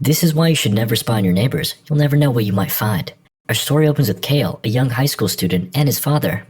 This is why you should never spy on your neighbors. You'll never know what you might find. Our story opens with Kale, a young high school student, and his father,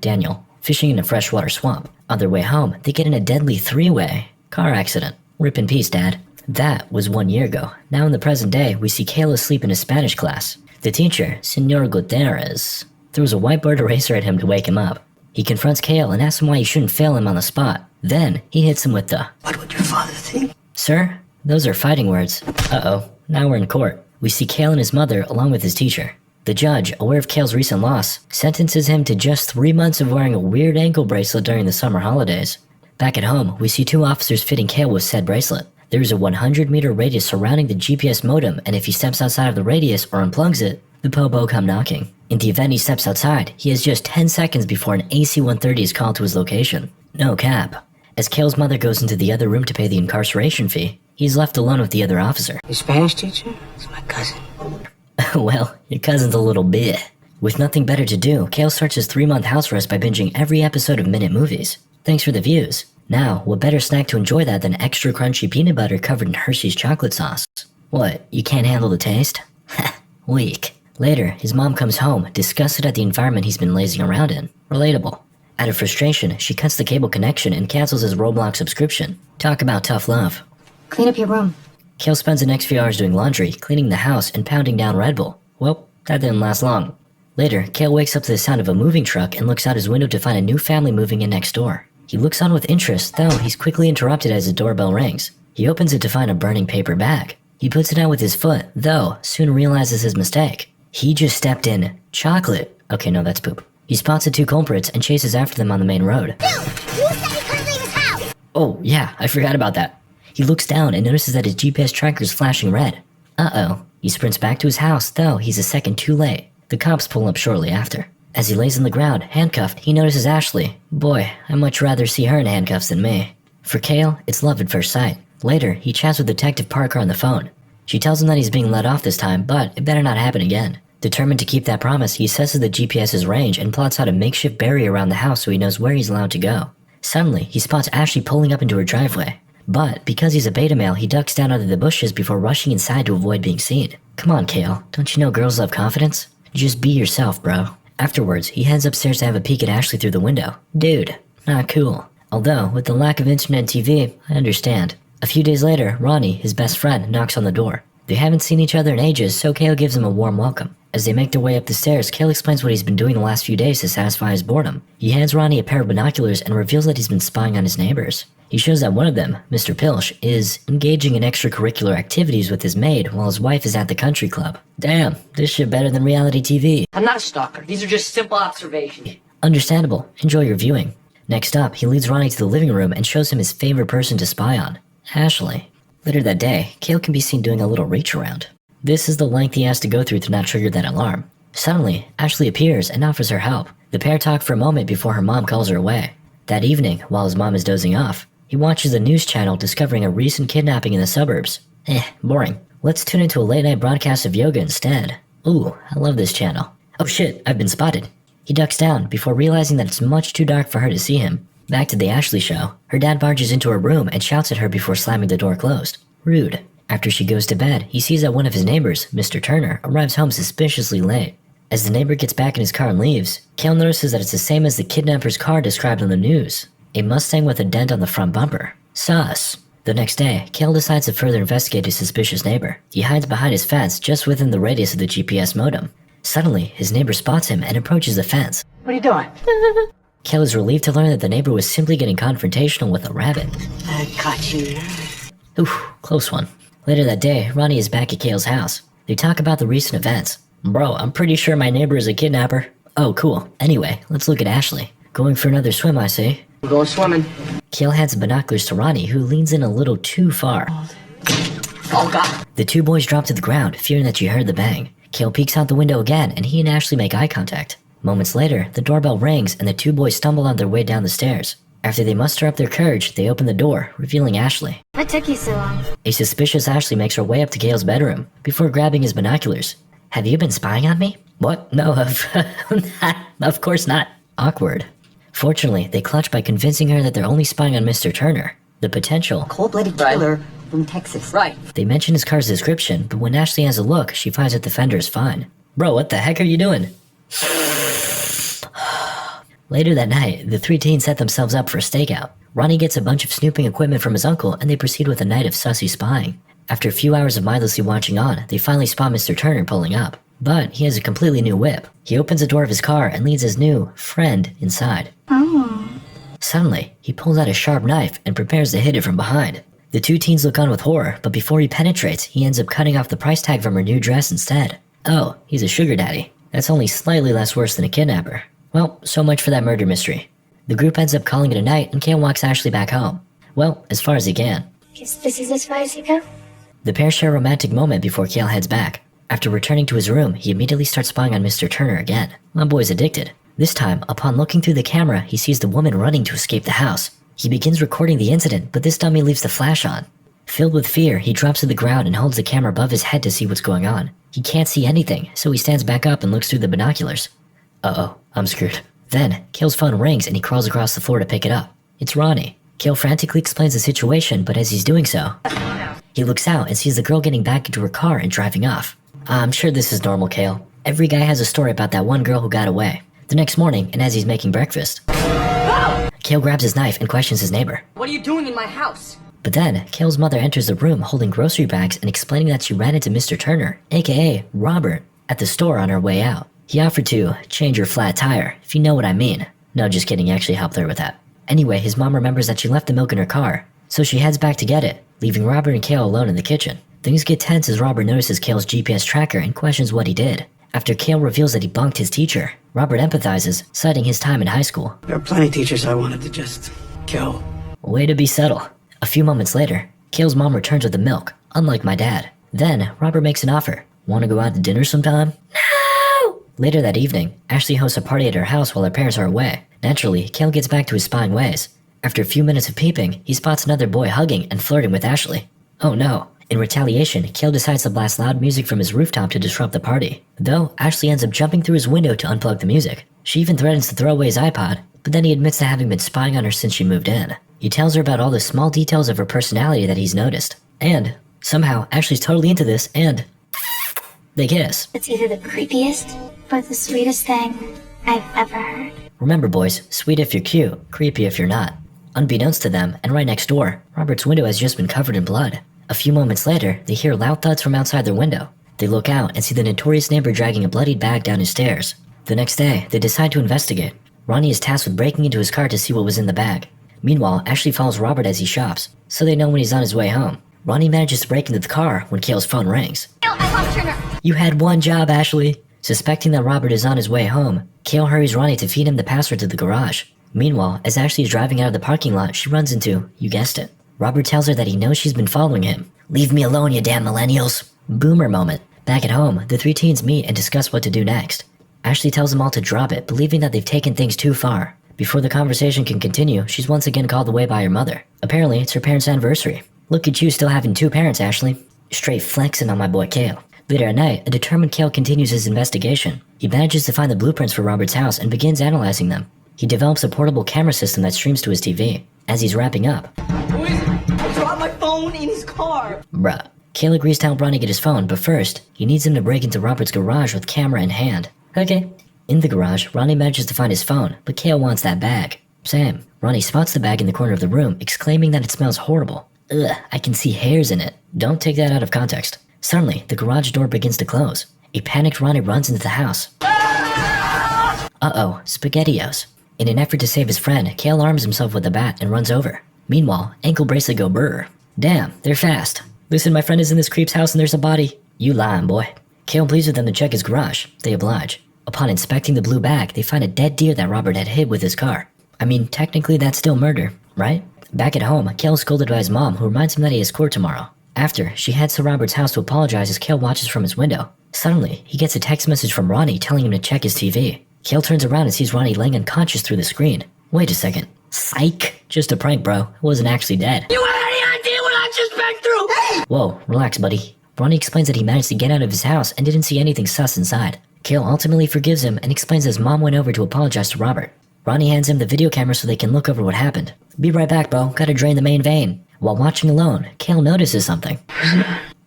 Daniel, fishing in a freshwater swamp. On their way home, they get in a deadly three-way car accident. Rip in peace, Dad. That was 1 year ago. Now in the present day, we see Kale asleep in his Spanish class. The teacher, Senor Gutierrez, throws a whiteboard eraser at him to wake him up. He confronts Kale and asks him why he shouldn't fail him on the spot. Then, he hits him with the, "What would your father think?" "Sir, those are fighting words." Uh-oh, now we're in court. We see Kale and his mother along with his teacher. The judge, aware of Kale's recent loss, sentences him to just 3 months of wearing a weird ankle bracelet during the summer holidays. Back at home, we see 2 officers fitting Kale with said bracelet. There is a 100-meter radius surrounding the GPS modem, and if he steps outside of the radius or unplugs it, the Pobo come knocking. In the event he steps outside, he has just 10 seconds before an AC-130 is called to his location. No cap. As Kale's mother goes into the other room to pay the incarceration fee, he's left alone with the other officer. "Your Spanish teacher? It's my cousin." Well, your cousin's a little bit. With nothing better to do, Kale starts his 3-month house arrest by binging every episode of Minute Movies. Thanks for the views. Now, what better snack to enjoy that than extra crunchy peanut butter covered in Hershey's chocolate sauce? What, you can't handle the taste? Weak. Later, his mom comes home, disgusted at the environment he's been lazing around in. Relatable. Out of frustration, she cuts the cable connection and cancels his Roblox subscription. Talk about tough love. "Clean up your room." Kale spends the next few hours doing laundry, cleaning the house, and pounding down Red Bull. Well, that didn't last long. Later, Kale wakes up to the sound of a moving truck and looks out his window to find a new family moving in next door. He looks on with interest, though he's quickly interrupted as the doorbell rings. He opens it to find a burning paper bag. He puts it out with his foot, though soon realizes his mistake. He just stepped in chocolate. Okay, no, that's poop. He spots the 2 culprits and chases after them on the main road. Bill, you said you couldn't leave his house! Oh, yeah, I forgot about that. He looks down and notices that his GPS tracker is flashing red. Uh-oh. He sprints back to his house, though he's a second too late. The cops pull up shortly after. As he lays on the ground, handcuffed, he notices Ashley. Boy, I'd much rather see her in handcuffs than me. For Kale, it's love at first sight. Later, he chats with Detective Parker on the phone. She tells him that he's being let off this time, but it better not happen again. Determined to keep that promise, he assesses the GPS's range and plots out a makeshift barrier around the house so he knows where he's allowed to go. Suddenly, he spots Ashley pulling up into her driveway. But because he's a beta male, he ducks down under the bushes before rushing inside to avoid being seen. Come on, Kale. Don't you know girls love confidence? Just be yourself, bro. Afterwards, he heads upstairs to have a peek at Ashley through the window. Dude, not cool. Although, with the lack of internet and TV, I understand. A few days later, Ronnie, his best friend, knocks on the door. They haven't seen each other in ages, so Kale gives him a warm welcome. As they make their way up the stairs, Kale explains what he's been doing the last few days to satisfy his boredom. He hands Ronnie a pair of binoculars and reveals that he's been spying on his neighbors. He shows that one of them, Mr. Pilch, is engaging in extracurricular activities with his maid while his wife is at the country club. Damn, this shit better than reality TV. I'm not a stalker. These are just simple observations. Understandable. Enjoy your viewing. Next up, he leads Ronnie to the living room and shows him his favorite person to spy on, Ashley. Later that day, Kale can be seen doing a little reach around. This is the length he has to go through to not trigger that alarm. Suddenly, Ashley appears and offers her help. The pair talk for a moment before her mom calls her away. That evening, while his mom is dozing off, he watches the news channel discovering a recent kidnapping in the suburbs. Boring. Let's tune into a late-night broadcast of yoga instead. Ooh, I love this channel. Oh shit, I've been spotted. He ducks down before realizing that it's much too dark for her to see him. Back to the Ashley show. Her dad barges into her room and shouts at her before slamming the door closed. Rude. After she goes to bed, he sees that one of his neighbors, Mr. Turner, arrives home suspiciously late. As the neighbor gets back in his car and leaves, Kale notices that it's the same as the kidnapper's car described on the news. A Mustang with a dent on the front bumper. Sus. The next day, Kale decides to further investigate his suspicious neighbor. He hides behind his fence just within the radius of the GPS modem. Suddenly, his neighbor spots him and approaches the fence. What are you doing? Kale is relieved to learn that the neighbor was simply getting confrontational with a rabbit. I caught you. Oof, close one. Later that day, Ronnie is back at Kale's house. They talk about the recent events. Bro, I'm pretty sure my neighbor is a kidnapper. Oh, cool. Anyway, let's look at Ashley. Going for another swim, I see. We're going swimming. Kale hands the binoculars to Ronnie, who leans in a little too far. Oh, God. The 2 boys drop to the ground, fearing that she heard the bang. Kale peeks out the window again, and he and Ashley make eye contact. Moments later, the doorbell rings, and the 2 boys stumble on their way down the stairs. After they muster up their courage, they open the door, revealing Ashley. What took you so long? A suspicious Ashley makes her way up to Kale's bedroom, before grabbing his binoculars. Have you been spying on me? What? No, of course not. Awkward. Fortunately, they clutch by convincing her that they're only spying on Mr. Turner. The potential Cold-blooded killer From Texas. Right. They mention his car's description, but when Ashley has a look, she finds that the fender is fine. Bro, what the heck are you doing? Later that night, the three teens set themselves up for a stakeout. Ronnie gets a bunch of snooping equipment from his uncle, and they proceed with a night of sussy spying. After a few hours of mindlessly watching on, they finally spot Mr. Turner pulling up. But he has a completely new whip. He opens the door of his car and leads his new friend inside. Suddenly, he pulls out a sharp knife and prepares to hit it from behind. The two teens look on with horror, but before he penetrates, he ends up cutting off the price tag from her new dress instead. Oh, he's a sugar daddy. That's only slightly less worse than a kidnapper. Well, so much for that murder mystery. The group ends up calling it a night, and Kale walks Ashley back home. Well, as far as he can. Guess this is as far as you go? The pair share a romantic moment before Kale heads back. After returning to his room, he immediately starts spying on Mr. Turner again. My boy's addicted. This time, upon looking through the camera, he sees the woman running to escape the house. He begins recording the incident, but this dummy leaves the flash on. Filled with fear, he drops to the ground and holds the camera above his head to see what's going on. He can't see anything, so he stands back up and looks through the binoculars. Uh-oh, I'm screwed. Then, Kale's phone rings and he crawls across the floor to pick it up. It's Ronnie. Kale frantically explains the situation, but as he's doing so, he looks out and sees the girl getting back into her car and driving off. I'm sure this is normal, Kale. Every guy has a story about that one girl who got away. The next morning, and as he's making breakfast, Kale grabs his knife and questions his neighbor. What are you doing in my house? But then, Kale's mother enters the room holding grocery bags and explaining that she ran into Mr. Turner, aka Robert, at the store on her way out. He offered to change her flat tire, if you know what I mean. No, just kidding, he actually helped her with that. Anyway, his mom remembers that she left the milk in her car, so she heads back to get it, leaving Robert and Kale alone in the kitchen. Things get tense as Robert notices Kale's GPS tracker and questions what he did. After Kale reveals that he bunked his teacher, Robert empathizes, citing his time in high school. There are plenty of teachers I wanted to just kill. Way to be subtle. A few moments later, Kale's mom returns with the milk, unlike my dad. Then, Robert makes an offer. Want to go out to dinner sometime? No! Later that evening, Ashley hosts a party at her house while her parents are away. Naturally, Kale gets back to his spying ways. After a few minutes of peeping, he spots another boy hugging and flirting with Ashley. Oh no. In retaliation, Kale decides to blast loud music from his rooftop to disrupt the party. Though, Ashley ends up jumping through his window to unplug the music. She even threatens to throw away his iPod, but then he admits to having been spying on her since she moved in. He tells her about all the small details of her personality that he's noticed. And, somehow, Ashley's totally into this, and they kiss. It's either the creepiest or the sweetest thing I've ever heard. Remember boys, sweet if you're cute, creepy if you're not. Unbeknownst to them, and right next door, Robert's window has just been covered in blood. A few moments later, they hear loud thuds from outside their window. They look out and see the notorious neighbor dragging a bloodied bag down his stairs. The next day, they decide to investigate. Ronnie is tasked with breaking into his car to see what was in the bag. Meanwhile, Ashley follows Robert as he shops, so they know when he's on his way home. Ronnie manages to break into the car when Kale's phone rings. I lost Turner. You had one job, Ashley. Suspecting that Robert is on his way home, Kale hurries Ronnie to feed him the password to the garage. Meanwhile, as Ashley is driving out of the parking lot, she runs into, you guessed it, Robert tells her that he knows she's been following him. Leave me alone, you damn millennials. Boomer moment. Back at home, the three teens meet and discuss what to do next. Ashley tells them all to drop it, believing that they've taken things too far. Before the conversation can continue, she's once again called away by her mother. Apparently, it's her parents' anniversary. Look at you still having two parents, Ashley. Straight flexing on my boy Kale. Later at night, a determined Kale continues his investigation. He manages to find the blueprints for Robert's house and begins analyzing them. He develops a portable camera system that streams to his TV. As he's wrapping up, Who is it? I dropped my phone in his car. bruh. Kale agrees to help Ronnie get his phone, but first, he needs him to break into Robert's garage with camera in hand. Okay. In the garage, Ronnie manages to find his phone, but Kale wants that bag. Same. Ronnie spots the bag in the corner of the room, exclaiming that it smells horrible. Ugh, I can see hairs in it. Don't take that out of context. Suddenly, the garage door begins to close. A panicked Ronnie runs into the house. Uh-oh, SpaghettiOs. In an effort to save his friend, Kale arms himself with a bat and runs over. Meanwhile, ankle bracelet go brr. Damn, they're fast. Listen, my friend is in this creep's house and there's a body. You lying, boy. Kale pleads with them to check his garage. They oblige. Upon inspecting the blue bag, they find a dead deer that Robert had hit with his car. I mean, technically that's still murder, right? Back at home, Kale is scolded by his mom, who reminds him that he has court tomorrow. After, she heads to Robert's house to apologize as Kale watches from his window. Suddenly, he gets a text message from Ronnie telling him to check his TV. Kale turns around and sees Ronnie laying unconscious through the screen. Wait a second. Psych. Just a prank, bro. It wasn't actually dead. You have any idea what I just been through? Hey! Whoa, relax, buddy. Ronnie explains that he managed to get out of his house and didn't see anything sus inside. Kale ultimately forgives him and explains his mom went over to apologize to Robert. Ronnie hands him the video camera so they can look over what happened. Be right back, bro. Gotta drain the main vein. While watching alone, Kale notices something.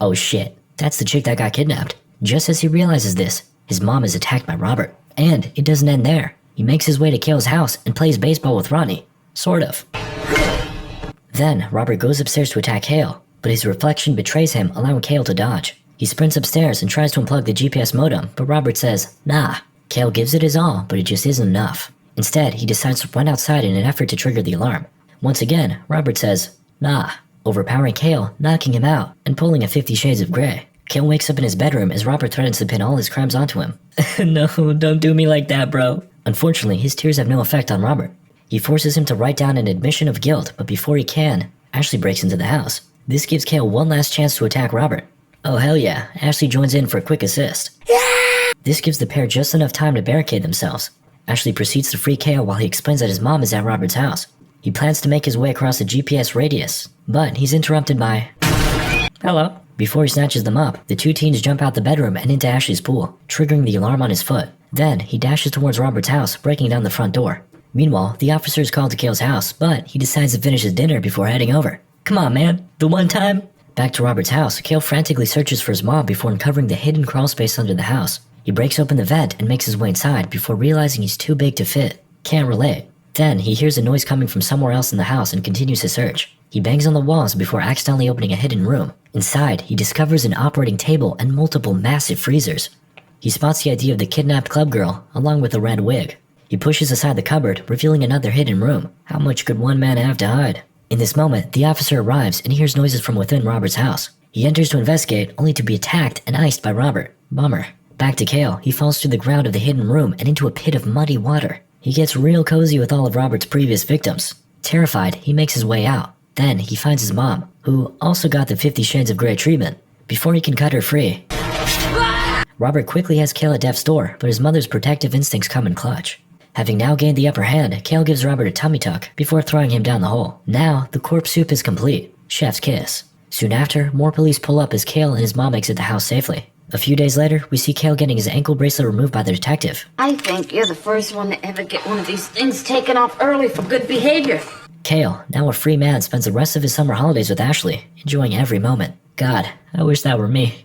Oh shit, that's the chick that got kidnapped. Just as he realizes this, his mom is attacked by Robert. And it doesn't end there. He makes his way to Kale's house and plays baseball with Ronnie. Sort of. Then, Robert goes upstairs to attack Kale, but his reflection betrays him, allowing Kale to dodge. He sprints upstairs and tries to unplug the GPS modem, but Robert says, nah. Kale gives it his all, but it just isn't enough. Instead, he decides to run outside in an effort to trigger the alarm. Once again, Robert says, nah, overpowering Kale, knocking him out, and pulling a 50 Shades of Grey. Kale wakes up in his bedroom as Robert threatens to pin all his crimes onto him. No, don't do me like that, bro. Unfortunately, his tears have no effect on Robert. He forces him to write down an admission of guilt, but before he can, Ashley breaks into the house. This gives Kale one last chance to attack Robert. Oh hell yeah, Ashley joins in for a quick assist. This gives the pair just enough time to barricade themselves. Ashley proceeds to free Kale while he explains that his mom is at Robert's house. He plans to make his way across the GPS radius, but he's interrupted by... Hello. Before he snatches them up, the two teens jump out the bedroom and into Ashley's pool, triggering the alarm on his foot. Then, he dashes towards Robert's house, breaking down the front door. Meanwhile, the officer is called to Kale's house, but he decides to finish his dinner before heading over. Come on, man. The one time? Back to Robert's house, Kale frantically searches for his mom before uncovering the hidden crawl space under the house. He breaks open the vent and makes his way inside before realizing he's too big to fit. Can't relate. Then, he hears a noise coming from somewhere else in the house and continues his search. He bangs on the walls before accidentally opening a hidden room. Inside, he discovers an operating table and multiple massive freezers. He spots the ID of the kidnapped club girl, along with a red wig. He pushes aside the cupboard, revealing another hidden room. How much could one man have to hide? In this moment, the officer arrives and hears noises from within Robert's house. He enters to investigate, only to be attacked and iced by Robert. Bummer. Back to Kale, he falls through the ground of the hidden room and into a pit of muddy water. He gets real cozy with all of Robert's previous victims. Terrified, he makes his way out. Then, he finds his mom, who also got the 50 Shades of Grey treatment. Before he can cut her free, Robert quickly has Kale at death's door, but his mother's protective instincts come in clutch. Having now gained the upper hand, Kale gives Robert a tummy tuck before throwing him down the hole. Now, the corpse soup is complete. Chef's kiss. Soon after, more police pull up as Kale and his mom exit the house safely. A few days later, we see Kale getting his ankle bracelet removed by the detective. I think you're the first one to ever get one of these things taken off early for good behavior. Kale, now a free man, spends the rest of his summer holidays with Ashley, enjoying every moment. God, I wish that were me.